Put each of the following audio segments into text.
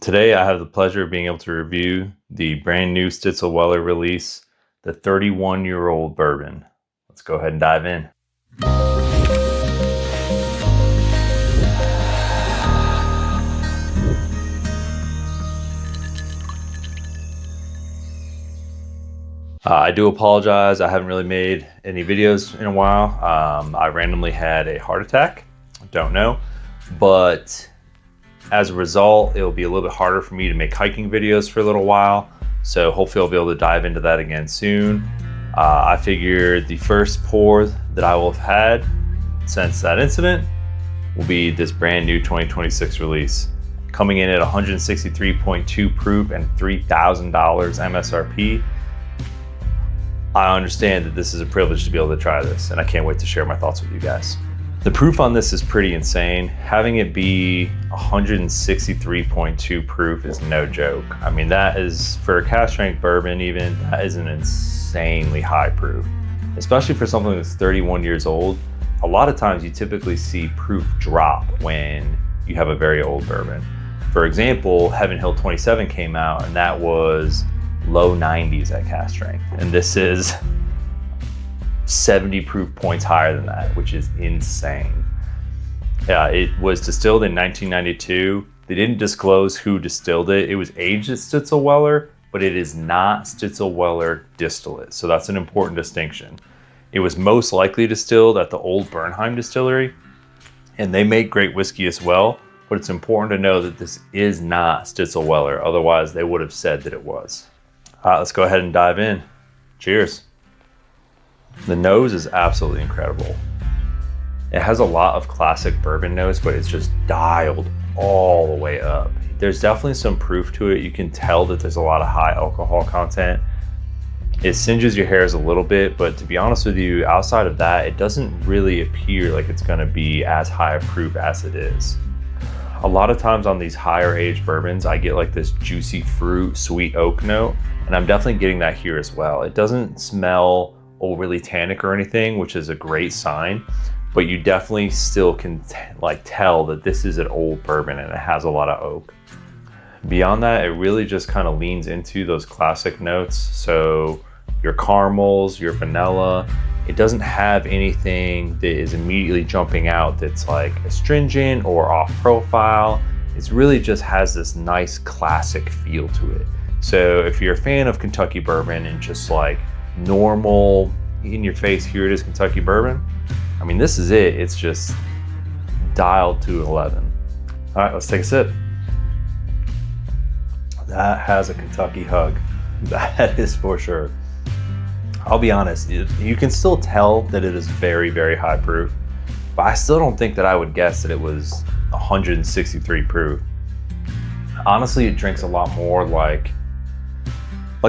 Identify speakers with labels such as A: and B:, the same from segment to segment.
A: Today, I have the pleasure of being able to review the brand new Stitzel-Weller release, the 31-year-old bourbon. Let's go ahead and dive in. I do apologize. I haven't really made any videos in a while. I randomly had a heart attack. Don't know, but as a result, it'll be a little bit harder for me to make hiking videos for a little while. So hopefully I'll be able to dive into that again soon. I figured the first pour that I will have had since that incident will be this brand new 2026 release. Coming in at 163.2 proof and $3,000 MSRP. I understand that this is a privilege to be able to try this, and I can't wait to share my thoughts with you guys. The proof on this is pretty insane. Having it be 163.2 proof is no joke. I mean, that is, for a cask strength bourbon even, that is an insanely high proof. Especially for something that's 31 years old. A lot of times you typically see proof drop when you have a very old bourbon. For example, Heaven Hill 27 came out and that was low 90s at cask strength. And this is 70 proof points higher than that, which is insane. Yeah, it was distilled in 1992. They didn't disclose who distilled it. It was aged at Stitzel-Weller, but it is not Stitzel-Weller distillate. So that's an important distinction. It was most likely distilled at the old Bernheim distillery, and they make great whiskey as well, but it's important to know that this is not Stitzel-Weller. Otherwise, they would have said that it was. Let's go ahead and dive in. Cheers. The nose is absolutely incredible. It has a lot of classic bourbon notes, but it's just dialed all the way up. There's definitely some proof to it. You can tell that there's a lot of high alcohol content. It singes your hairs a little bit, but to be honest with you, outside of that, it doesn't really appear like it's gonna be as high a proof as it is. A lot of times on these higher aged bourbons, I get like this juicy fruit, sweet oak note, and I'm definitely getting that here as well. It doesn't smell overly tannic or anything, which is a great sign, but you definitely still can tell that this is an old bourbon and it has a lot of oak. Beyond that, it really just kind of leans into those classic notes. So your caramels, your vanilla, it doesn't have anything that is immediately jumping out that's like astringent or off profile. It really just has this nice classic feel to it. So if you're a fan of Kentucky bourbon and just like normal, in your face, here it is Kentucky bourbon, I mean, this is it. It's just dialed to 11. All right, let's take a sip. That has a Kentucky hug. That is for sure. I'll be honest, you can still tell that it is very, very high proof, but I still don't think that I would guess that it was 163 proof. Honestly, it drinks a lot more like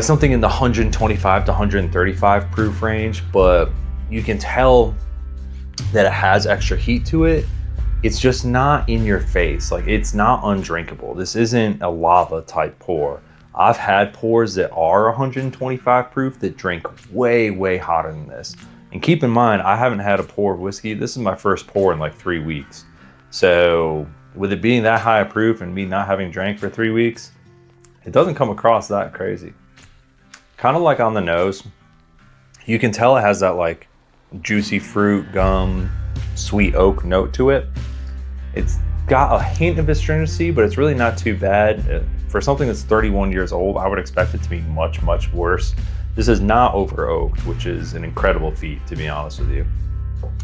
A: something in the 125 to 135 proof range, but you can tell that it has extra heat to it. It's just not in your face. Like, it's not undrinkable. This isn't a lava type pour. I've had pours that are 125 proof that drink way, way hotter than this. And keep in mind, I haven't had a pour of whiskey. This is my first pour in like 3 weeks. So with it being that high of proof and me not having drank for 3 weeks, it doesn't come across that crazy. Kind of like on the nose, you can tell it has that like juicy fruit, gum, sweet oak note to it. It's got a hint of astringency, but it's really not too bad. For something that's 31 years old, I would expect it to be much, much worse. This is not over oaked, which is an incredible feat, to be honest with you.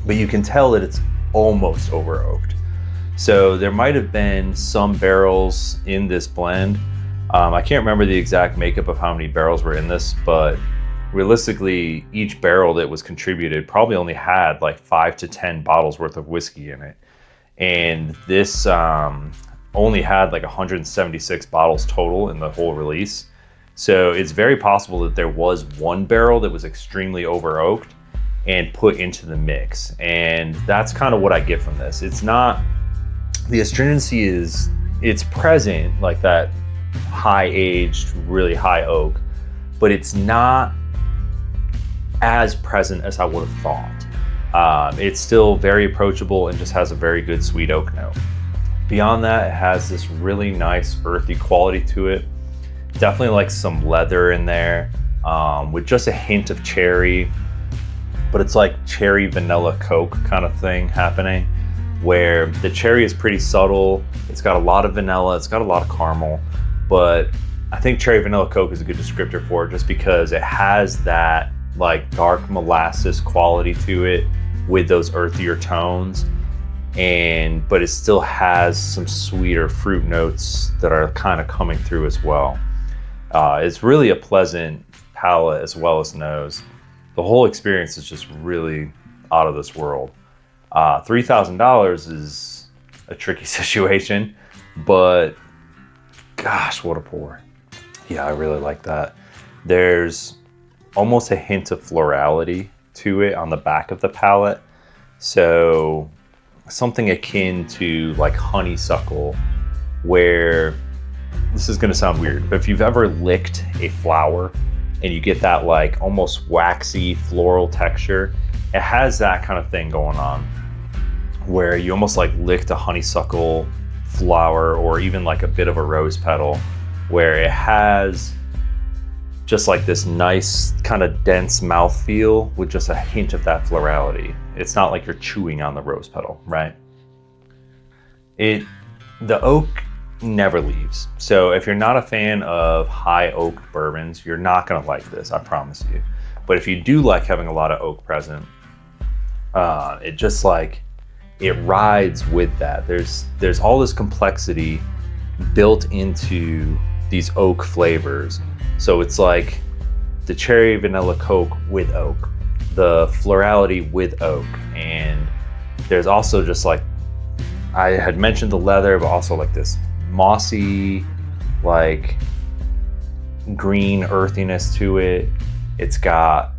A: But you can tell that it's almost over oaked. So there might have been some barrels in this blend. I can't remember the exact makeup of how many barrels were in this, but realistically, each barrel that was contributed probably only had like 5 to 10 bottles worth of whiskey in it. And this only had like 176 bottles total in the whole release. So it's very possible that there was one barrel that was extremely over oaked and put into the mix. And that's kind of what I get from this. It's not, the astringency it's present, like that high aged, really high oak, but it's not as present as I would have thought. It's still very approachable and just has a very good sweet oak note. Beyond that, it has this really nice earthy quality to it. Definitely like some leather in there, with just a hint of cherry, but it's like cherry vanilla Coke kind of thing happening, where the cherry is pretty subtle. It's got a lot of vanilla, it's got a lot of caramel, but I think cherry vanilla Coke is a good descriptor for it, just because it has that like dark molasses quality to it with those earthier tones, but it still has some sweeter fruit notes that are kind of coming through as well. It's really a pleasant palate as well as nose. The whole experience is just really out of this world. $3,000 is a tricky situation, but gosh, what a pour. Yeah, I really like that. There's almost a hint of florality to it on the back of the palate. So something akin to like honeysuckle, where, this is gonna sound weird, but if you've ever licked a flower and you get that like almost waxy floral texture, it has that kind of thing going on, where you almost like licked a honeysuckle flower, or even like a bit of a rose petal, where it has just like this nice kind of dense mouthfeel with just a hint of that florality. It's not like you're chewing on the rose petal, right? The oak never leaves. So if you're not a fan of high oak bourbons, you're not gonna like this, I promise you. But if you do like having a lot of oak present, it just like, it rides with that. There's all this complexity built into these oak flavors. So it's like the cherry vanilla Coke with oak, the florality with oak, and there's also just like, I had mentioned the leather, but also like this mossy, like green earthiness to it. It's got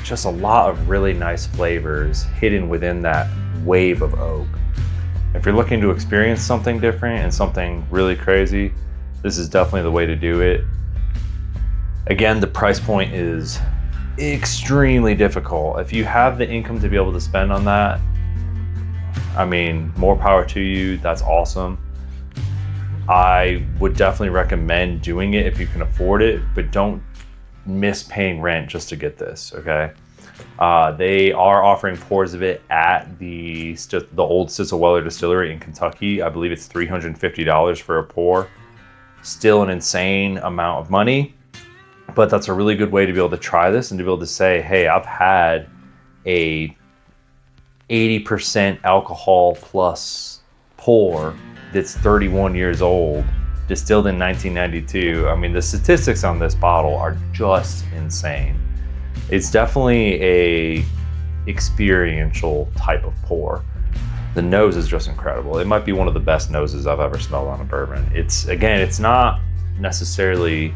A: just a lot of really nice flavors hidden within that wave of oak. If you're looking to experience something different and something really crazy, this is definitely the way to do it. Again, the price point is extremely difficult. If you have the income to be able to spend on that, I mean, more power to you, that's awesome. I would definitely recommend doing it if you can afford it, but don't miss paying rent just to get this, okay? They are offering pours of it at the old Stitzel-Weller distillery in Kentucky. I believe it's $350 for a pour. Still an insane amount of money, but that's a really good way to be able to try this and to be able to say, hey, I've had a 80% alcohol plus pour that's 31 years old, distilled in 1992. I mean, the statistics on this bottle are just insane. It's definitely a experiential type of pour. The nose is just incredible. It might be one of the best noses I've ever smelled on a bourbon. It's not necessarily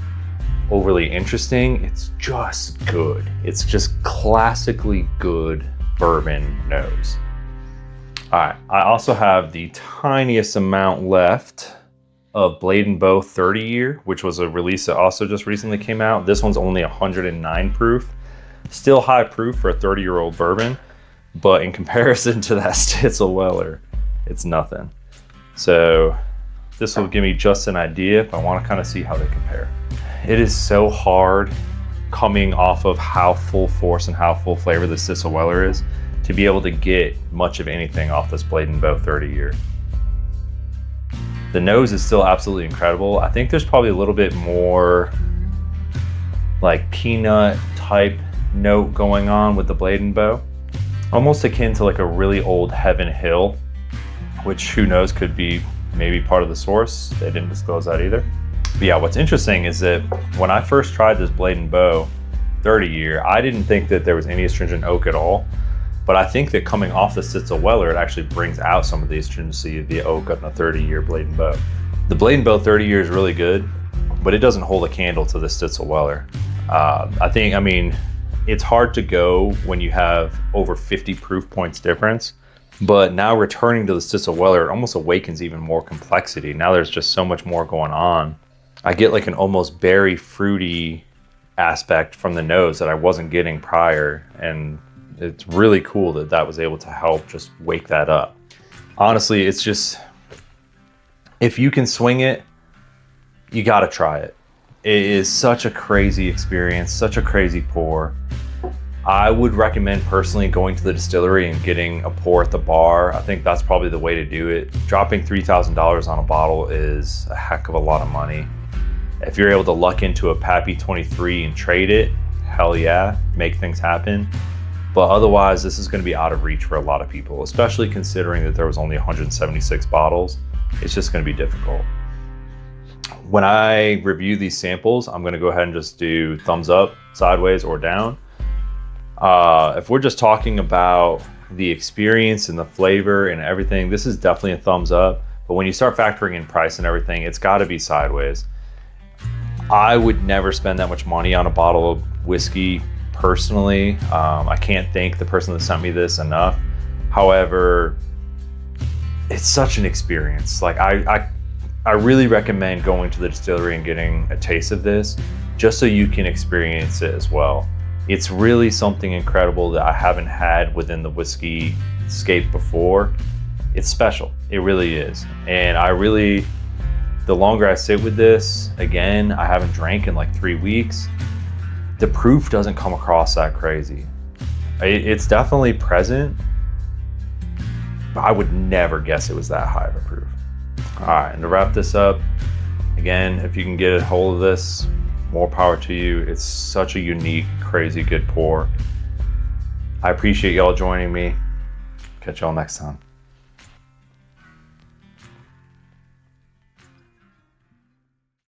A: overly interesting. It's just good. It's just classically good bourbon nose. All right, I also have the tiniest amount left of Blade & Bow 30 year, which was a release that also just recently came out. This one's only 109 proof. Still high proof for a 30-year-old bourbon, but in comparison to that Stitzel-Weller, it's nothing. So this will give me just an idea if I want to kind of see how they compare. It is so hard coming off of how full force and how full flavor the Stitzel-Weller is to be able to get much of anything off this Blade & Bow 30 year. The nose is still absolutely incredible. I think there's probably a little bit more like peanut type note going on with the Blade & Bow. Almost akin to like a really old Heaven Hill, which who knows, could be maybe part of the source. They didn't disclose that either. But yeah, what's interesting is that when I first tried this Blade & Bow 30 year, I didn't think that there was any astringent oak at all. But I think that coming off the Stitzel-Weller, it actually brings out some of the astringency of the oak on a 30-year Blade & Bow. The Blade & Bow 30 year is really good, but it doesn't hold a candle to the Stitzel-Weller. I mean, it's hard to go when you have over 50 proof points difference, but now returning to the Stitzel-Weller, it almost awakens even more complexity. Now there's just so much more going on. I get like an almost berry fruity aspect from the nose that I wasn't getting prior, and it's really cool that that was able to help just wake that up. Honestly, it's just If you can swing it, you got to try it. It is such a crazy experience, such a crazy pour. I would recommend personally going to the distillery and getting a pour at the bar. I think that's probably the way to do it. Dropping $3,000 on a bottle is a heck of a lot of money. If you're able to luck into a Pappy 23 and trade it, hell yeah, make things happen. But otherwise, this is going to be out of reach for a lot of people, especially considering that there was only 176 bottles. It's just going to be difficult. When I review these samples, I'm going to go ahead and just do thumbs up, sideways, or down. If we're just talking about the experience and the flavor and everything, this is definitely a thumbs up. But when you start factoring in price and everything, it's got to be sideways. I would never spend that much money on a bottle of whiskey personally. I can't thank the person that sent me this enough. However, it's such an experience. Like I really recommend going to the distillery and getting a taste of this just so you can experience it as well. It's really something incredible that I haven't had within the whiskey scape before. It's special, it really is. And the longer I sit with this, again, I haven't drank in like 3 weeks, the proof doesn't come across that crazy. It's definitely present, but I would never guess it was that high of a proof. All right, and to wrap this up, again, if you can get a hold of this, more power to you. It's such a unique, crazy good pour. I appreciate y'all joining me. Catch y'all next time.